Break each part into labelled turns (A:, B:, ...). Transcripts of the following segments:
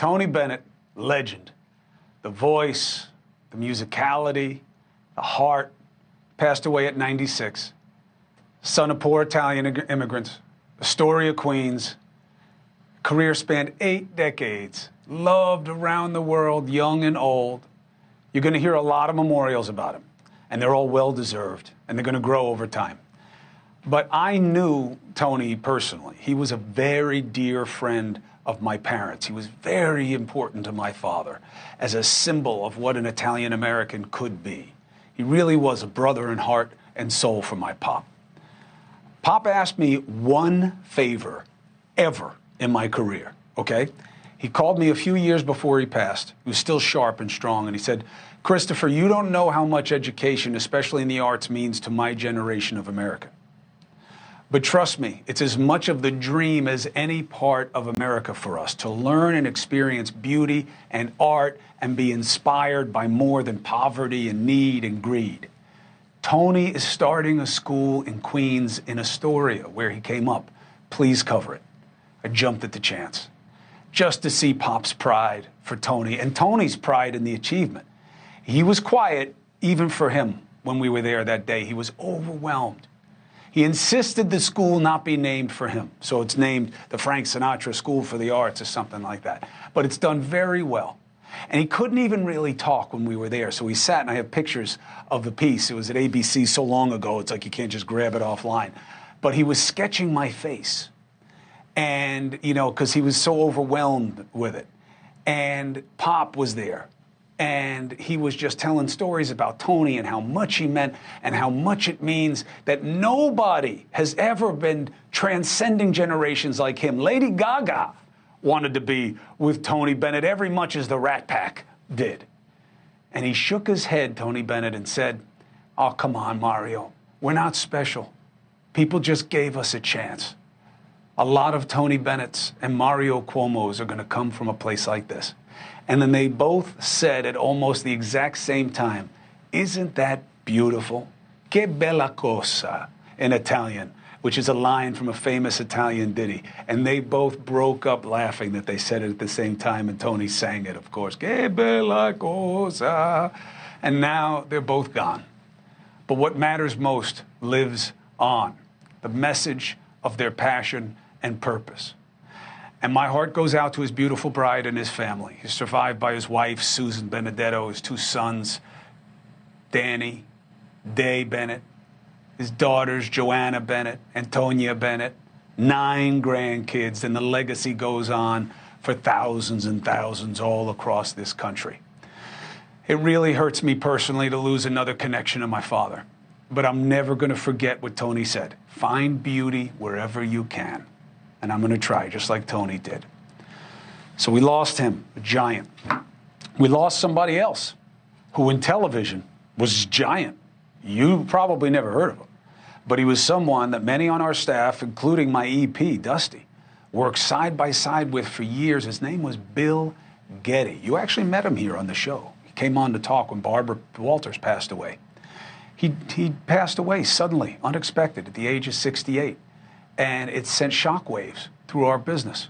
A: Tony Bennett, legend. The voice, the musicality, the heart, passed away at 96. Son of poor Italian immigrants, a story of Queens. Career spanned 8 decades, loved around the world, young and old. You're going to hear a lot of memorials about him, and they're all well-deserved, and they're going to grow over time. But I knew Tony personally. He was a very dear friend of my parents. He was very important to my father as a symbol of what an Italian-American could be. He really was a brother in heart and soul for my pop. Pop asked me one favor ever in my career, okay? He called me a few years before he passed. He was still sharp and strong, and he said, "Christopher, you don't know how much education, especially in the arts, means to my generation of America. But trust me, it's as much of the dream as any part of America for us, to learn and experience beauty and art and be inspired by more than poverty and need and greed." Tony is starting a school in Queens in Astoria, where he came up. Please cover it. I jumped at the chance, just to see Pop's pride for Tony and Tony's pride in the achievement. He was quiet, even for him, when we were there that day. He was overwhelmed. He insisted the school not be named for him, so it's named the Frank Sinatra School for the Arts or something like that. But it's done very well. And he couldn't even really talk when we were there, so he sat, and I have pictures of the piece. It was at ABC so long ago, it's like you can't just grab it offline. But he was sketching my face, and, you know, because he was so overwhelmed with it. And Pop was there. And he was just telling stories about Tony and how much he meant and how much it means that nobody has ever been transcending generations like him. Lady Gaga wanted to be with Tony Bennett every much as the Rat Pack did. And he shook his head, Tony Bennett, and said, "Oh, come on, Mario. We're not special. People just gave us a chance." A lot of Tony Bennett's and Mario Cuomo's are going to come from a place like this. And then they both said at almost the exact same time, "Isn't that beautiful? Che bella cosa," in Italian, which is a line from a famous Italian ditty. And they both broke up laughing that they said it at the same time, and Tony sang it, of course. Che bella cosa. And now they're both gone. But what matters most lives on, the message of their passion and purpose. And my heart goes out to his beautiful bride and his family. He's survived by his wife, Susan Benedetto, his 2 sons, Danny, Day Bennett, his daughters, Joanna Bennett, Antonia Bennett, 9 grandkids, and the legacy goes on for thousands and thousands all across this country. It really hurts me personally to lose another connection to my father. But I'm never going to forget what Tony said. Find beauty wherever you can. And I'm going to try, just like Tony did. So we lost him, a giant. We lost somebody else who in television was giant. You probably never heard of him. But he was someone that many on our staff, including my EP, Dusty, worked side by side with for years. His name was Bill Geddie. You actually met him here on the show. He came on to talk when Barbara Walters passed away. He passed away suddenly, unexpected, at the age of 68. And it sent shockwaves through our business.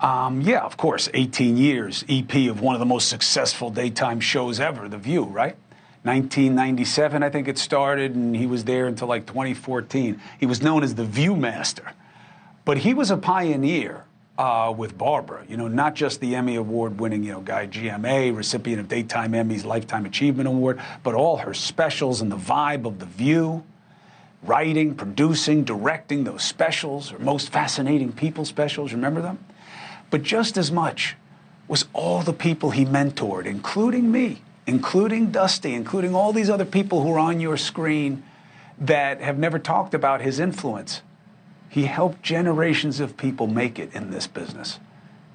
A: Yeah, of course, 18 years, EP of one of the most successful daytime shows ever, The View, right? 1997, I think it started, and he was there until like 2014. He was known as the View Master. But he was a pioneer with Barbara, you know, not just the Emmy Award-winning, you know, guy, GMA, recipient of Daytime Emmy's Lifetime Achievement Award, but all her specials and the vibe of The View. Writing, producing, directing those specials, or Most Fascinating People specials, remember them? But just as much was all the people he mentored, including me, including Dusty, including all these other people who are on your screen that have never talked about his influence. He helped generations of people make it in this business,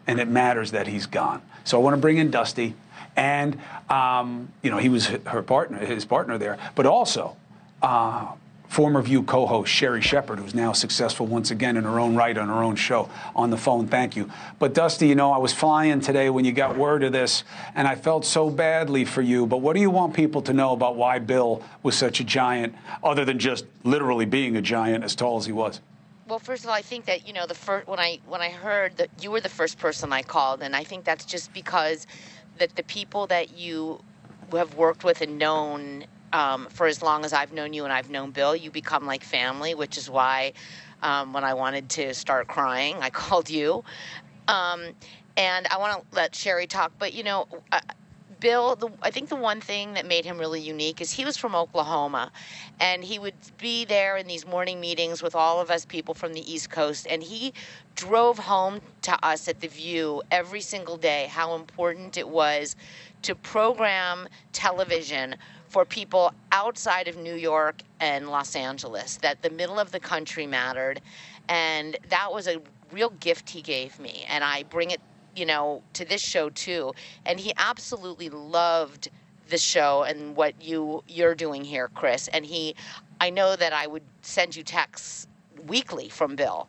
A: and it matters that he's gone. So I want to bring in Dusty, and you know, he was his partner there, but also former View co-host Sherry Shepard, who's now successful once again in her own right on her own show, on the phone. Thank you. But Dusty, you know, I was flying today when you got word of this, and I felt so badly for you. But what do you want people to know about why Bill was such a giant, other than just literally being a giant as tall as he was?
B: Well, first of all, I think that, the first when I heard that you were the first person I called, and I think that's just because that the people that you have worked with and known for as long as I've known you and I've known Bill, you become like family, which is why when I wanted to start crying, I called you. Um, and I want to let Sherry talk, but Bill, I think the one thing that made him really unique is he was from Oklahoma, and he would be there in these morning meetings with all of us people from the East Coast, and he drove home to us at The View every single day how important it was to program television for people outside of New York and Los Angeles, that the middle of the country mattered, and that was a real gift he gave me, and I bring it to this show too. And he absolutely loved the show and what you're doing here, Chris. And I know that I would send you texts weekly from Bill,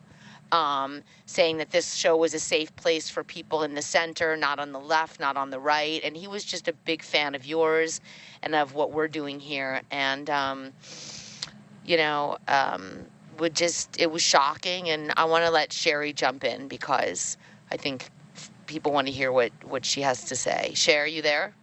B: saying that this show was a safe place for people in the center, not on the left, not on the right. And he was just a big fan of yours and of what we're doing here. And, it was shocking. And I want to let Sherry jump in because I think people want to hear what she has to say. Sherry, you there?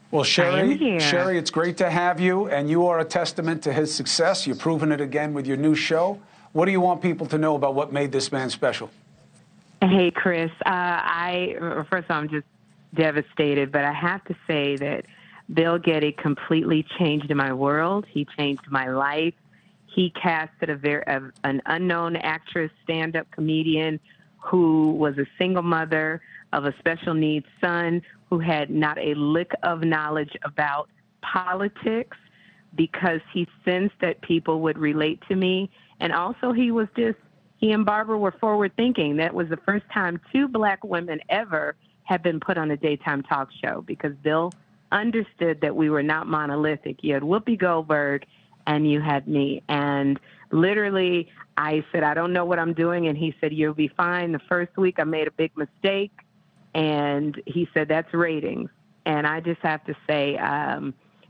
A: Well, Sherry, it's great to have you, and you are a testament to his success. You've proven it again with your new show. What do you want people to know about what made this man special?
C: Hey, Chris. First of all, I'm just devastated, but I have to say that Bill Geddie completely changed my world. He changed my life. He casted an unknown actress, stand-up comedian who was a single mother of a special needs son who had not a lick of knowledge about politics, because he sensed that people would relate to me. And also he and Barbara were forward thinking. That was the first time 2 Black women ever had been put on a daytime talk show, because Bill understood that we were not monolithic. You had Whoopi Goldberg and you had me. And literally I said, I don't know what I'm doing. And he said, you'll be fine. The first week I made a big mistake. And he said, that's ratings. And I just have to say,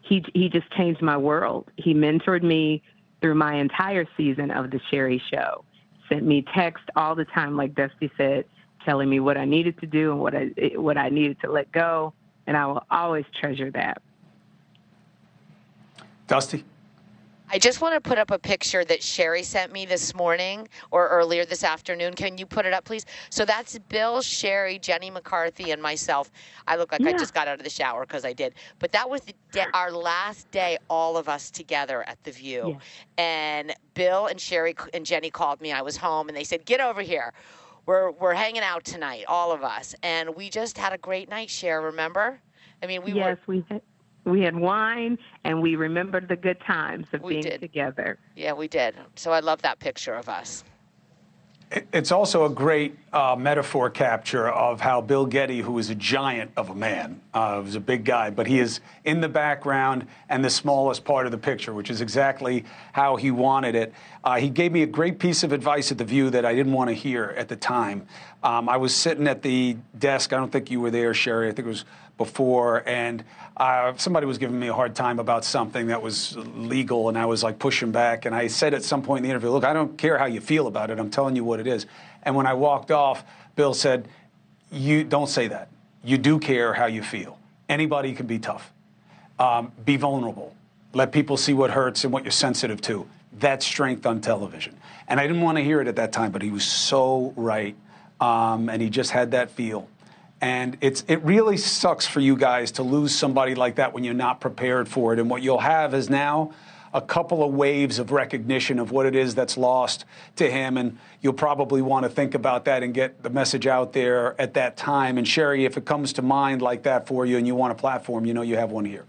C: he just changed my world. He mentored me through my entire season of The Sherry Show, sent me text all the time, like Dusty said, telling me what I needed to do and what I needed to let go. And I will always treasure that.
A: Dusty?
B: I just want to put up a picture that Sherry sent me this morning or earlier this afternoon. Can you put it up, please? So that's Bill, Sherry, Jenny McCarthy, and myself. I look like I just got out of the shower because I did. But that was our last day, all of us together at The View. Yeah. And Bill and Sherry and Jenny called me. I was home, and they said, get over here. We're hanging out tonight, all of us. And we just had a great night, Cher, remember? I mean,
C: we had wine, and we remembered the good times of being together.
B: Yeah, we did. So I love that picture of us.
A: It's also a great metaphor capture of how Bill Geddie, who is a giant of a man, was a big guy, but he is in the background and the smallest part of the picture, which is exactly how he wanted it. He gave me a great piece of advice at The View that I didn't want to hear at the time. I was sitting at the desk. I don't think you were there, Sherry. I think it was before, and somebody was giving me a hard time about something that was legal, and I was like pushing back, and I said at some point in the interview, look, I don't care how you feel about it, I'm telling you what it is. And when I walked off, Bill said, you don't say that. You do care how you feel. Anybody can be tough. Be vulnerable. Let people see what hurts and what you're sensitive to. That's strength on television. And I didn't want to hear it at that time, but he was so right, and he just had that feel. And it really sucks for you guys to lose somebody like that when you're not prepared for it. And what you'll have is now a couple of waves of recognition of what it is that's lost to him. And you'll probably want to think about that and get the message out there at that time. And Sherry, if it comes to mind like that for you and you want a platform, you know you have one here.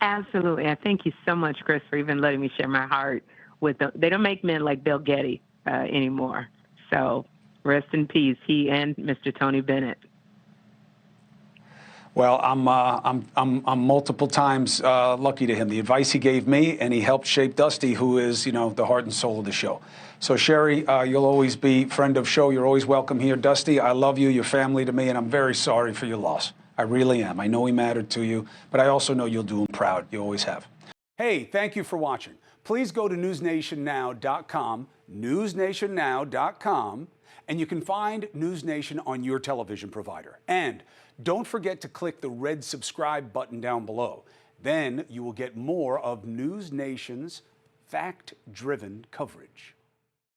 C: Absolutely. I thank you so much, Chris, for even letting me share my heart with them. They don't make men like Bill Geddie anymore. So rest in peace, he and Mr. Tony Bennett.
A: Well, I'm multiple times lucky to him. The advice he gave me, and he helped shape Dusty, who is, the heart and soul of the show. So, Sherry, you'll always be friend of show. You're always welcome here. Dusty, I love you. You're family to me, and I'm very sorry for your loss. I really am. I know he mattered to you, but I also know you'll do him proud. You always have. Hey, thank you for watching. Please go to newsnationnow.com
D: newsnationnow.com, and you can find NewsNation on your television provider. And don't forget to click the red subscribe button down below. Then you will get more of NewsNation's fact-driven coverage.